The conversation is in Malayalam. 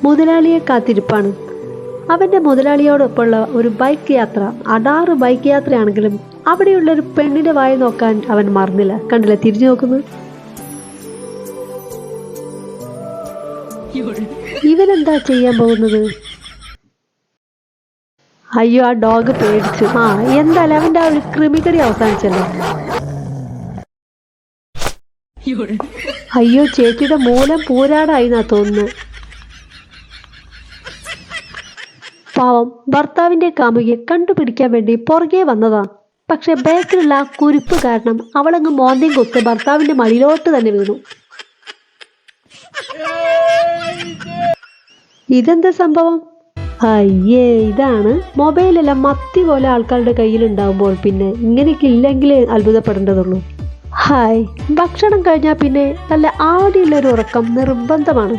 മുതലാളിയെ കാത്തിരിപ്പാണ്. അവൻ്റെ മുതലാളിയോടൊപ്പമുള്ള ഒരു ബൈക്ക് യാത്ര, അടാറ് ബൈക്ക് യാത്രയാണെങ്കിലും അവിടെയുള്ള ഒരു പെണ്ണിന്റെ വായി നോക്കാൻ അവൻ മറന്നില്ല. കണ്ടില്ല, തിരിഞ്ഞു നോക്കുന്നു. ഇവനെന്താ ചെയ്യാൻ പോകുന്നത്? അയ്യോ, ആ ഡോഗ് പേടിച്ചു. എന്തായാലും അവൻ്റെ ആ ഒരു ക്രിമികടി അവസാനിച്ചല്ലോ. അയ്യോ, ചേച്ചിയുടെ മൂലം പൂരാടായി എന്നാ തോന്നുന്നു. പാവം ഭർത്താവിന്റെ കാമുകിയെ കണ്ടുപിടിക്കാൻ വേണ്ടി പുറകെ വന്നതാ. പക്ഷെ ബാക്കിലുള്ള ആ കുരിപ്പ് കാരണം അവളങ്ങ് മോന്തയും കൊത്ത് ഭർത്താവിന്റെ മടിയിലോട്ട് തന്നെ വീണു. ഇതെന്താ സംഭവം? അയ്യേ, ഇതാണ് മൊബൈലെല്ലാം മത്തി പോലെ ആൾക്കാരുടെ കയ്യിലുണ്ടാവുമ്പോൾ പിന്നെ ഇങ്ങനെയൊക്കെ ഇല്ലെങ്കിലേ അത്ഭുതപ്പെടേണ്ടതുള്ളൂ. ഹായ്, ഭക്ഷണം കഴിഞ്ഞാൽ പിന്നെ നല്ല ആടിയുള്ളൊരു ഉറക്കം നിർബന്ധമാണ്.